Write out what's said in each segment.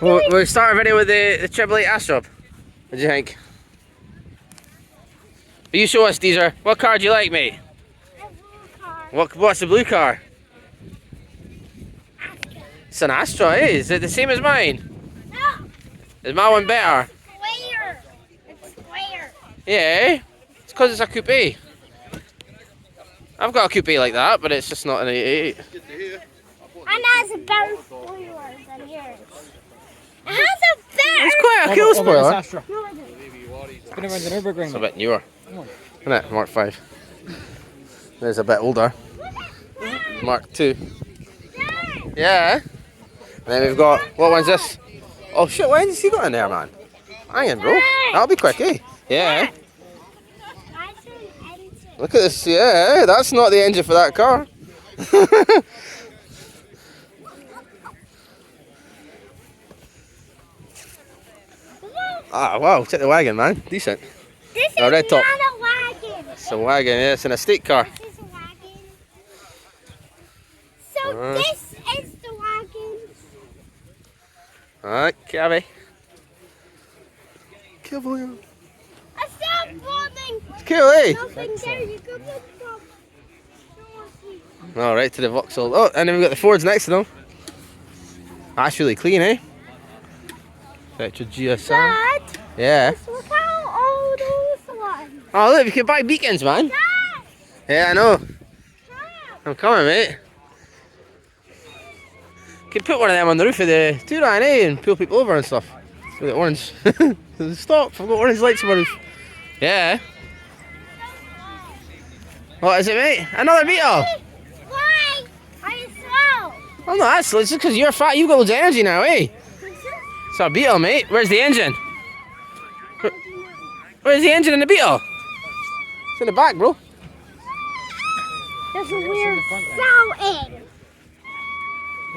We'll start our video with the 888 Astro. What do you think? You show us, Deezer. What car do you like, mate? A blue car. What's the blue car? Astro. It's an Astro, eh? Is it the same as mine? No. Is my one better? Square. It's square. Yeah, it's because it's a coupe. I've got a coupe like that, but it's just not an 88. And has a better spoiler than yours. It has a better. It's quite a cool spoiler. No, it doesn't. It's been around the Nürburgring. It's a bit newer, isn't it? Mark 5. There's a bit older. Mark 2. Yeah. And then we've got, what one's this? Oh shit, what engine's he got in there, man? Hang on, bro. That'll be quick, eh? Yeah. Look at this, yeah, that's not the engine for that car. Ah, wow, check the wagon, man. Decent. This is red top. not a wagon. It's a wagon, yeah, it's an estate car. This is a wagon. So this is the wagon. Alright, cabby. Cavalier. I saw bombing. It's cool, eh? Nothing there. You could put some. All right, to the Vauxhall. Oh, and then we've got the Fords next to them. That's really clean, eh? Vectra GSM. Dad, Yeah. just look how old those ones. Oh, look, you can buy beacons, man. Dad, Yeah, I know. Dad. I'm coming, mate. Could put one of them on the roof of the Touran, eh? And pull people over and stuff. With the orange. Stop, I've got orange lights on my roof. Yeah. What is it, mate? Another Beetle. Why are you slow? Oh, no, that's just because you're fat. You've got loads of energy now, eh? It's a Beetle, mate. Where's the engine? Where's the engine in the Beetle? It's in the back, bro. There's a weird sound.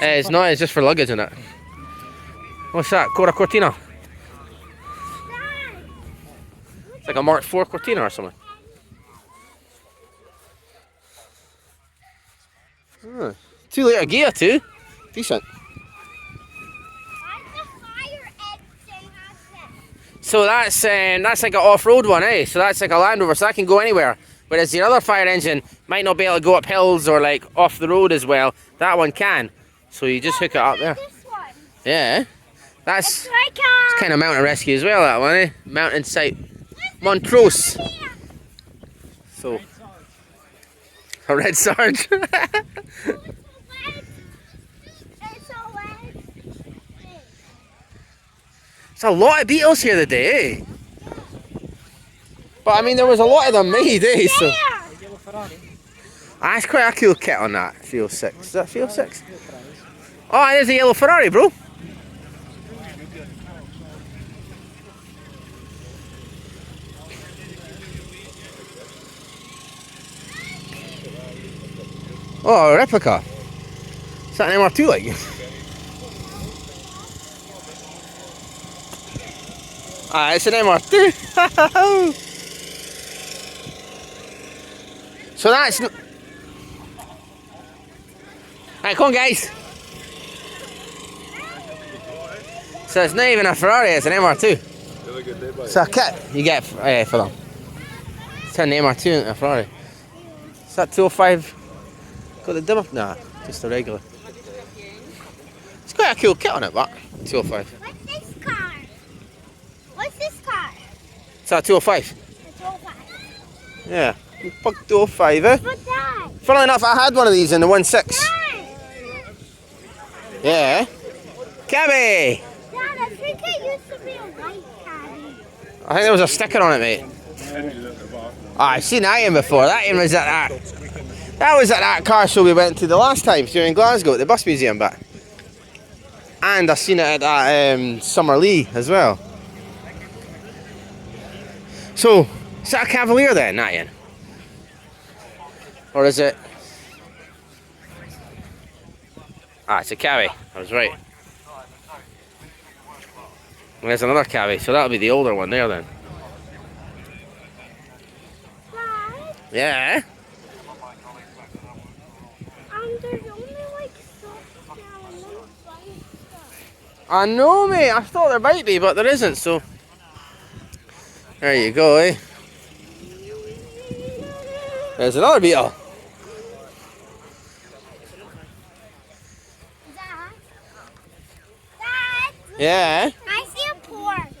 It's not, it's just for luggage in it. What's that? Cora Cortina? It's like a Mark IV Cortina or something. Oh, 2 litre gear too. Decent. So that's like an off-road one, eh? So that's like a Land Rover, so that can go anywhere. Whereas the other fire engine might not be able to go up hills or like off the road as well. That one can. So you just hook it up there. Yeah. That's it's kind of mountain rescue as well, that one, eh? Mountain site. Montrose. So a red Sarge. It's a lot of Beetles here today, eh? But I mean, there was a lot of them made, eh? So that's quite a cool kit on that. Field 6. Is that Field 6? Oh, there's a yellow Ferrari, bro. Oh, a replica. Is that an MR2 like? Ah, it's an MR2. So that's... Right, come on, guys. So it's not even a Ferrari, it's an MR2. It's a kit you get for them. It's an MR2 and a Ferrari. Is that 205? Got the dim up? Nah, just a regular. It's quite a cool kit on it, but 205. What's this car? What's this car? It's a 205. The 205. Yeah, bug 205, eh? But Dad. Funnily enough, I had one of these in the 1.6. Dad. Yeah. Cabby! Dad, I think it used to be a white caddy. I think there was a sticker on it, mate. Oh, I've seen that in before. That in was at that. That was at that car show we went to the last time, so in Glasgow, at the bus museum back. And I've seen it at Summerlee as well. So, is that a Cavalier then, not yet? Or is it? Ah, it's a Cavi. I was right. And there's another Cavi, so that'll be the older one there then. Dad, Yeah. there's only like stuff now and then fun stuff. I know, mate. I thought there might be, but there isn't, so. There you go, eh? There's another beetle. Dad? Dad? Yeah. I see a Porsche.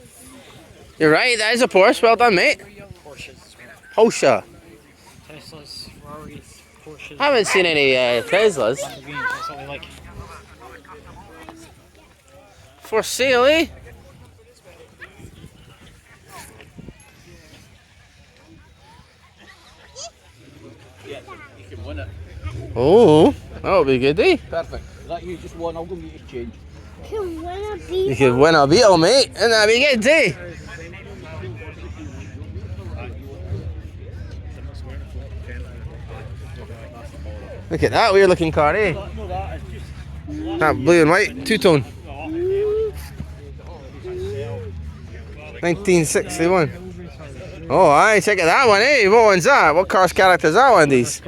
You're right, that is a Porsche. Well done, mate. Porsche. Teslas, Ferraris, Porsches. I haven't seen any Teslas. That's what we like. For sale, eh? Yeah, you can win it. Oh, that'll be good, eh? Perfect. Is that you just won? I'll go get you change. Can win a You beetle. could win a beetle, mate. And that'd be good, eh? Look at that weird looking car, eh? That blue and white, two-tone. 1961. Oh, aye, check out that one, eh? What one's that? What car's character is that one, these?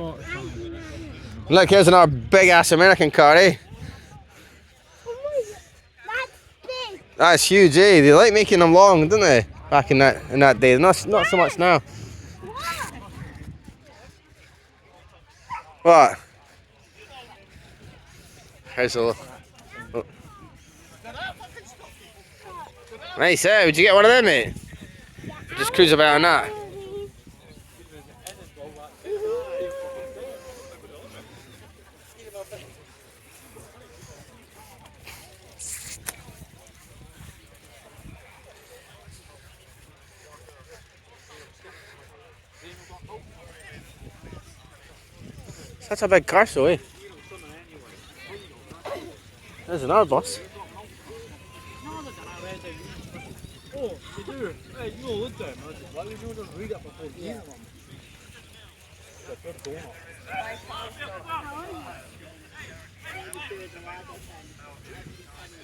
Look, here's another big-ass American car, eh? That's big. That's huge, eh? They like making them long, didn't they? Back in that day. Not so much now. What? Here's a look. Oh. Nice, eh? Would you get one of them, mate? Just cruise about on that. Such a big car, so, eh? There's another bus. Oh, they do. Hey, you know, look down. Why would you just read it before you them?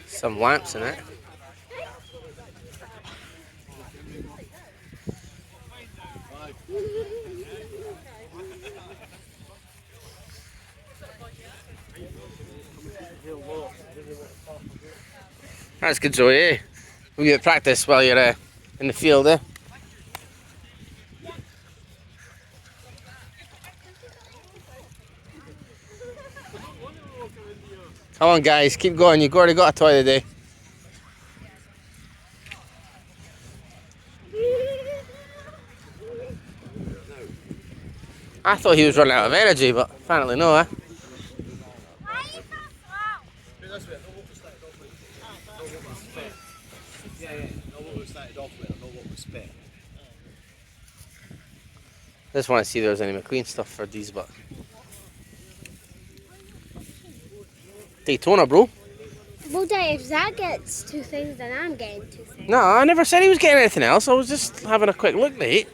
Some lamps in it. That's good, Zoe, eh? We get practice while you're in the field, eh? Come on, guys, keep going. You've already got a toy today. I thought he was running out of energy, but apparently no, eh? Why are you so slow? Just want to see if there's any McQueen stuff for these, but Daytona, bro. Well, Dad, if Zach gets 2 things, then I'm getting 2 things. No, I never said he was getting anything else. I was just having a quick look, mate.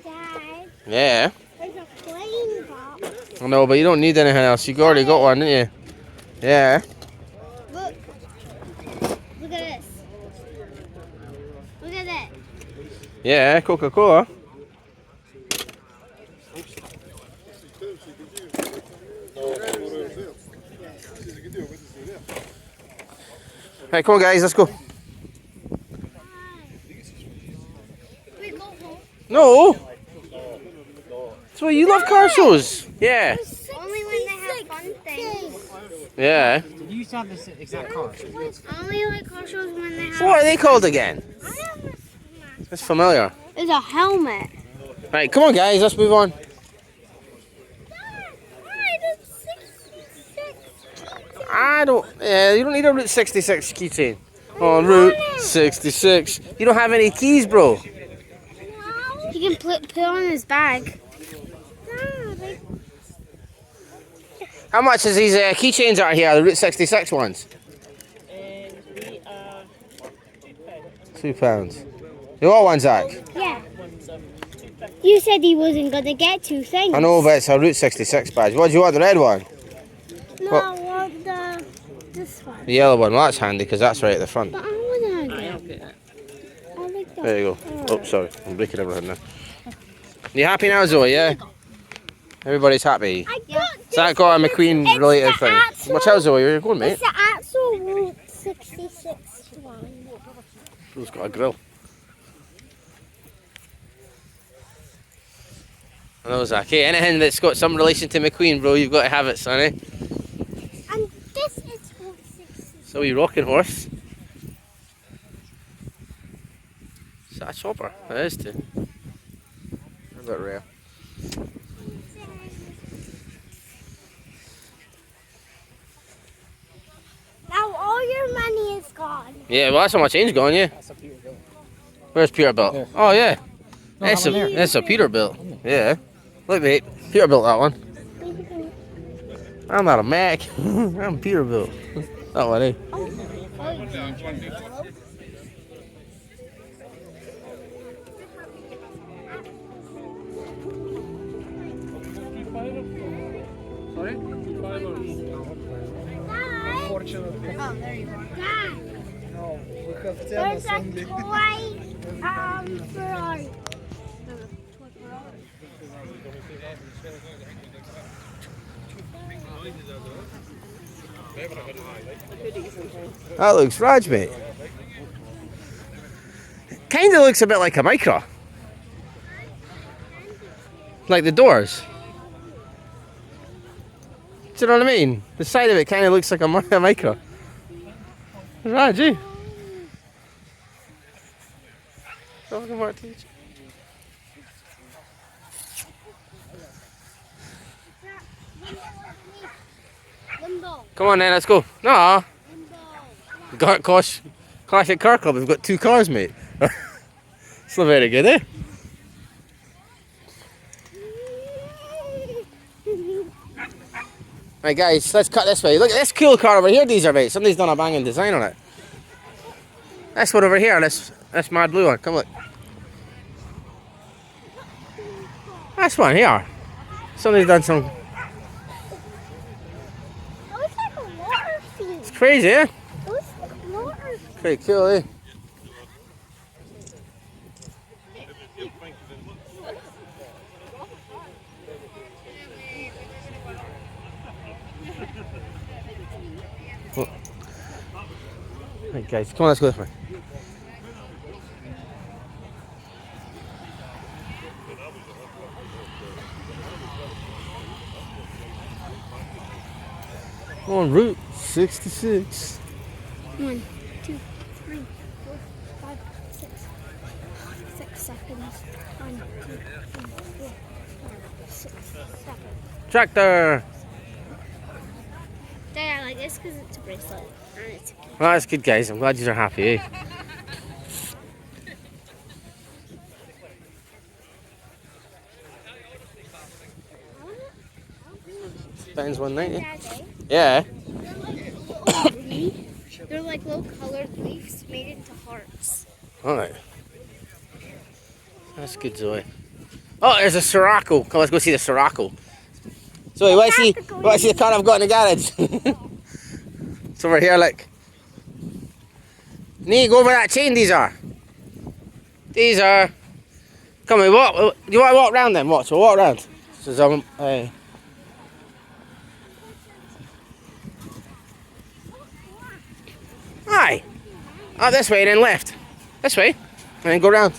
Dad, Yeah. there's a plane box. I know, but you don't need anything else. You already got one, didn't you? Yeah. Look. Look at this. Look at that. Yeah, Coca-Cola. Right, come on, guys, let's go. We go home. No. So you love car shows? Yeah. Only when they have fun things. Yeah. You used to have this exact car. Only like car shows when they have. So what are they called again? It's familiar. There's a helmet. Right, come on, guys, let's move on. I don't. Yeah, you don't need a Route 66 keychain. On Route 66. You don't have any keys, bro. He can put it on his bag. How much is these keychains out here, the Route 66 ones? £2. You want one, Zach? Yeah. You said he wasn't gonna get 2 things. I know, but it's a Route 66 badge. What do you want, the red one? No, What? I want this one. The yellow one. Well, that's handy because that's right at the front. But I want to get it. I like that. There you go. Oh, sorry. I'm breaking everything now. You happy now, Zoe? Yeah? Everybody's happy? I got So that got a McQueen related the thing. actual- Watch out, Zoe, where you're going, mate. It's the actual Route 66 one. Who's got a grill? I know, Zach. Hey, anything that's got some relation to McQueen, bro, you've got to have it, sonny. And this is Route 66. So you rocking horse. Is that a chopper? It is too. A bit rare. Now all your money is gone. Yeah, well, that's how much change gone, yeah. That's a Peterbilt. Where's Peterbilt? There. Oh, yeah. No, That's that one a, there. that's a Peterbilt. Yeah. Look, mate. Peterbilt, that one. I'm not a Mac. I'm Peterbilt. That one, eh? Sorry? Unfortunately. Oh, there you are. Dad, No, we have there's a toy Ferrari. That looks Raj, mate. Kind of looks a bit like a Micro. Like the doors. Do you know what I mean? The side of it kind of looks like a Micro. Raj, eh? Talking about teaching. Limbo. Come on then, let's go. No. Limbo. Classic car club. We've got 2 cars, mate. It's not very good, eh? Right, guys, let's cut this way. Look at this cool car over here, these are, mate. Somebody's done a banging design on it. This one over here, this mad blue one. Come look. This one here. Somebody's done some. It looks like a water field. It's crazy, eh? It looks like a water field. Pretty cool, eh? Right, guys, come on, let's go this way. On Route 66. 1, 2, 3, 4, 5, 6. 6 seconds. 1, 2, 3, 4, 5, 6, 7. Tractor! Dad, I like this because it's a bracelet. And it's a Well, that's good, guys. I'm glad you are happy, eh? Ben's 190. Daddy, Yeah. they're like little colored leaves made into hearts. Alright. That's good, Zoe. Oh, there's a Sirocco. Come, let's go see the Sirocco. Zoe, want to see the car I've got in the garage? It's over here, look. Nee, go over that chain, these are. These are. Come on, walk. You want to walk round then? Watch, we'll walk round. So, Aye. Up this way, then left. This way. And then go round.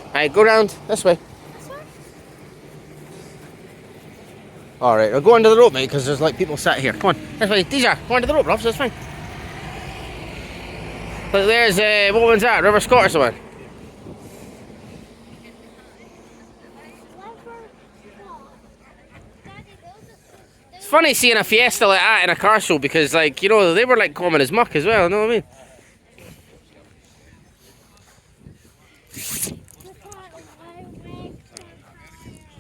Alright, go round this way. Alright, I'll go under the rope, mate, because there's like people sat here. Come on, this way. These are. Go under the rope, Rob, so it's fine. Look, there's, what one's that? River Scott or something? It's funny seeing a Fiesta like that in a car show because, like, you know, they were like common as muck as well, you know what I mean?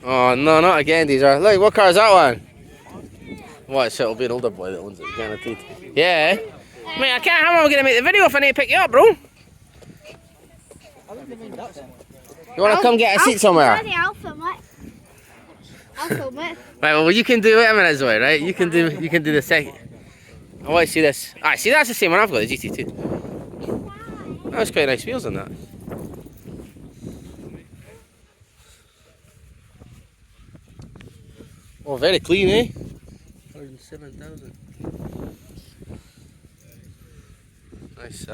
Oh, no, not again, these are. Look, what car is that one? Watch, it'll be an older boy that owns it, guaranteed. Yeah. Mate, I can't, how am I going to make the video if I need to pick you up, bro? You want to come get a seat somewhere? Daddy, I'll film it. I'll film it. Right, well, you can do it a minute, Zoe, right? You can do the second. I want to see this. Ah, see, that's the same one I've got, the GT2. That was quite nice wheels on that. Oh, very clean, eh? 107,000. Nice,